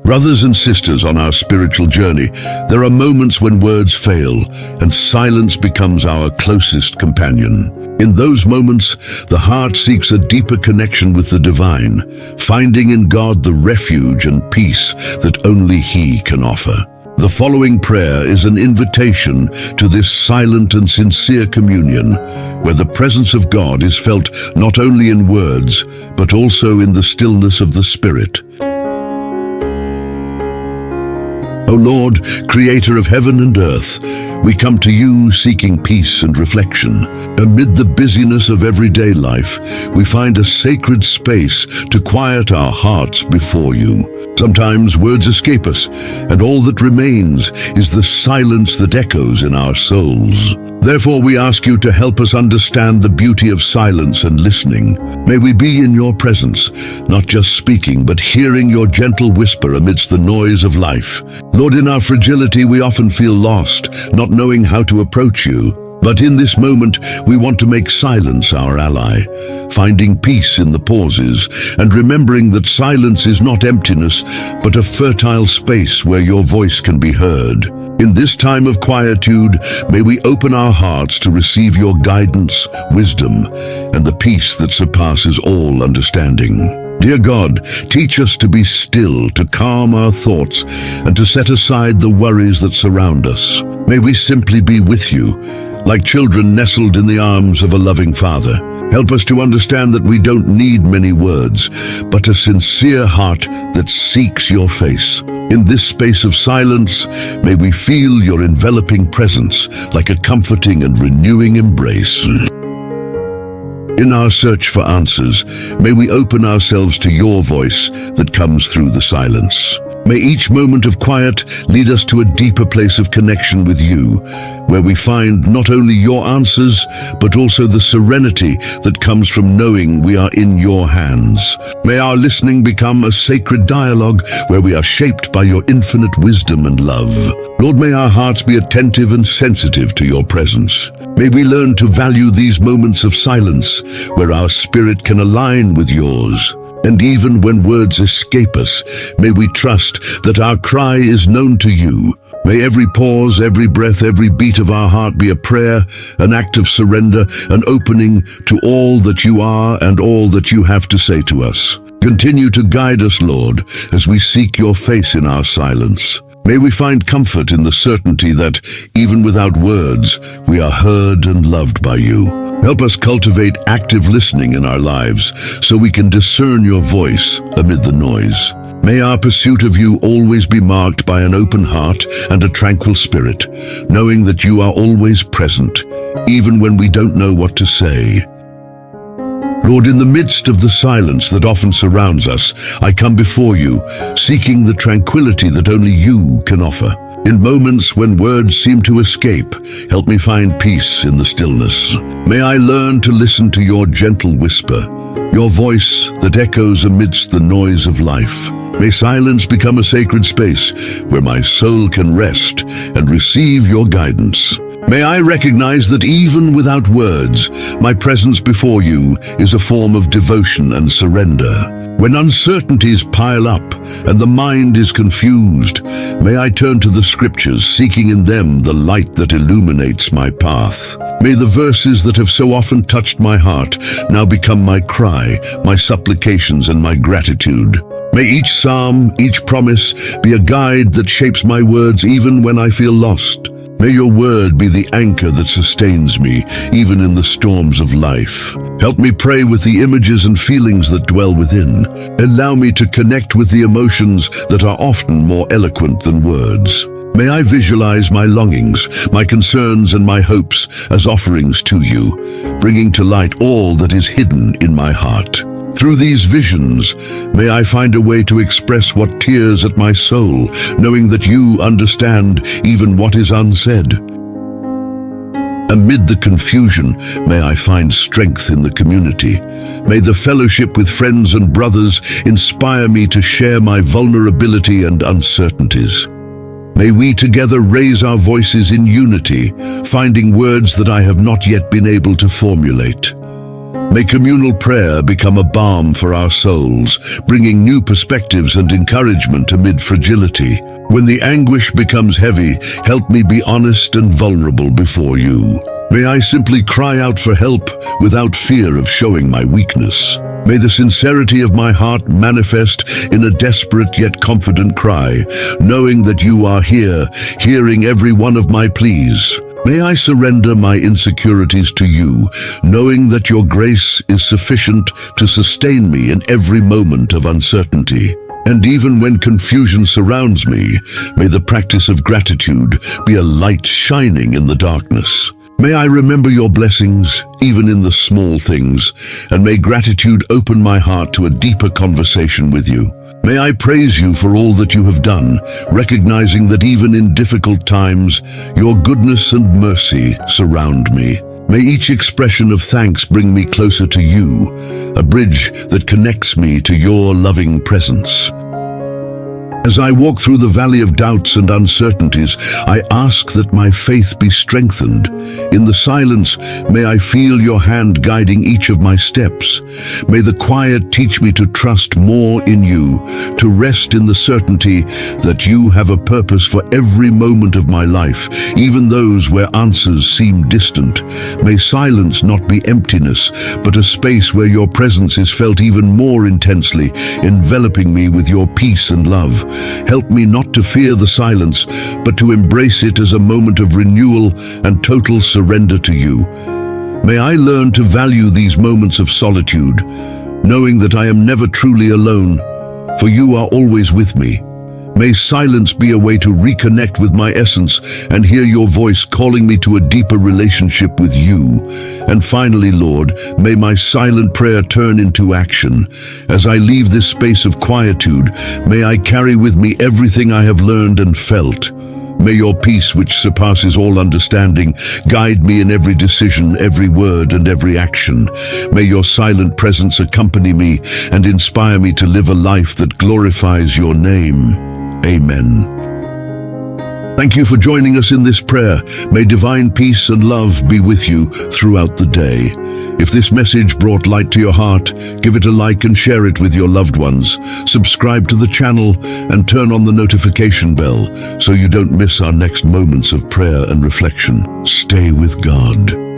Brothers and sisters on our spiritual journey, there are moments when words fail and silence becomes our closest companion. In those moments, the heart seeks a deeper connection with the divine, finding in God the refuge and peace that only He can offer. The following prayer is an invitation to this silent and sincere communion, where the presence of God is felt not only in words, but also in the stillness of the Spirit. O Lord, Creator of heaven and earth, we come to you seeking peace and reflection. Amid the busyness of everyday life, we find a sacred space to quiet our hearts before you. Sometimes words escape us, and all that remains is the silence that echoes in our souls. Therefore, we ask you to help us understand the beauty of silence and listening. May we be in your presence, not just speaking, but hearing your gentle whisper amidst the noise of life. Lord, in our fragility, we often feel lost, not knowing how to approach you. But in this moment, we want to make silence our ally, finding peace in the pauses and remembering that silence is not emptiness, but a fertile space where your voice can be heard. In this time of quietude, may we open our hearts to receive your guidance, wisdom, and the peace that surpasses all understanding. Dear God, teach us to be still, to calm our thoughts, and to set aside the worries that surround us. May we simply be with you, like children nestled in the arms of a loving Father. Help us to understand that we don't need many words, but a sincere heart that seeks your face. In this space of silence, may we feel your enveloping presence like a comforting and renewing embrace. In our search for answers, may we open ourselves to your voice that comes through the silence. May each moment of quiet lead us to a deeper place of connection with you, where we find not only your answers, but also the serenity that comes from knowing we are in your hands. May our listening become a sacred dialogue where we are shaped by your infinite wisdom and love. Lord, may our hearts be attentive and sensitive to your presence. May we learn to value these moments of silence, where our spirit can align with yours. And even when words escape us, may we trust that our cry is known to you. May every pause, every breath, every beat of our heart be a prayer, an act of surrender, an opening to all that you are and all that you have to say to us. Continue to guide us, Lord, as we seek your face in our silence. May we find comfort in the certainty that, even without words, we are heard and loved by you. Help us cultivate active listening in our lives so we can discern your voice amid the noise. May our pursuit of you always be marked by an open heart and a tranquil spirit, knowing that you are always present, even when we don't know what to say. Lord, in the midst of the silence that often surrounds us, I come before you, seeking the tranquility that only you can offer. In moments when words seem to escape, help me find peace in the stillness. May I learn to listen to your gentle whisper, your voice that echoes amidst the noise of life. May silence become a sacred space where my soul can rest and receive your guidance. May I recognize that even without words, my presence before you is a form of devotion and surrender. When uncertainties pile up and the mind is confused, may I turn to the scriptures, seeking in them the light that illuminates my path. May the verses that have so often touched my heart now become my cry, my supplications, and my gratitude. May each psalm, each promise be a guide that shapes my words even when I feel lost. May your word be the anchor that sustains me, even in the storms of life. Help me pray with the images and feelings that dwell within. Allow me to connect with the emotions that are often more eloquent than words. May I visualize my longings, my concerns, and my hopes as offerings to you, bringing to light all that is hidden in my heart. Through these visions, may I find a way to express what tears at my soul, knowing that you understand even what is unsaid. Amid the confusion, may I find strength in the community. May the fellowship with friends and brothers inspire me to share my vulnerability and uncertainties. May we together raise our voices in unity, finding words that I have not yet been able to formulate. May communal prayer become a balm for our souls, bringing new perspectives and encouragement amid fragility. When the anguish becomes heavy, help me be honest and vulnerable before you. May I simply cry out for help without fear of showing my weakness. May the sincerity of my heart manifest in a desperate yet confident cry, knowing that you are here, hearing every one of my pleas. May I surrender my insecurities to you, knowing that your grace is sufficient to sustain me in every moment of uncertainty. And even when confusion surrounds me, may the practice of gratitude be a light shining in the darkness. May I remember your blessings, even in the small things, and may gratitude open my heart to a deeper conversation with you. May I praise you for all that you have done, recognizing that even in difficult times, your goodness and mercy surround me. May each expression of thanks bring me closer to you, a bridge that connects me to your loving presence. As I walk through the valley of doubts and uncertainties, I ask that my faith be strengthened. In the silence, may I feel your hand guiding each of my steps. May the quiet teach me to trust more in you, to rest in the certainty that you have a purpose for every moment of my life, even those where answers seem distant. May silence not be emptiness, but a space where your presence is felt even more intensely, enveloping me with your peace and love. Help me not to fear the silence, but to embrace it as a moment of renewal and total surrender to you. May I learn to value these moments of solitude, knowing that I am never truly alone, for you are always with me. May silence be a way to reconnect with my essence and hear your voice calling me to a deeper relationship with you. And finally, Lord, may my silent prayer turn into action. As I leave this space of quietude, may I carry with me everything I have learned and felt. May your peace, which surpasses all understanding, guide me in every decision, every word, and every action. May your silent presence accompany me and inspire me to live a life that glorifies your name. Amen. Thank you for joining us in this prayer. May divine peace and love be with you throughout the day. If this message brought light to your heart, give it a like and share it with your loved ones. Subscribe to the channel and turn on the notification bell so you don't miss our next moments of prayer and reflection. Stay with God.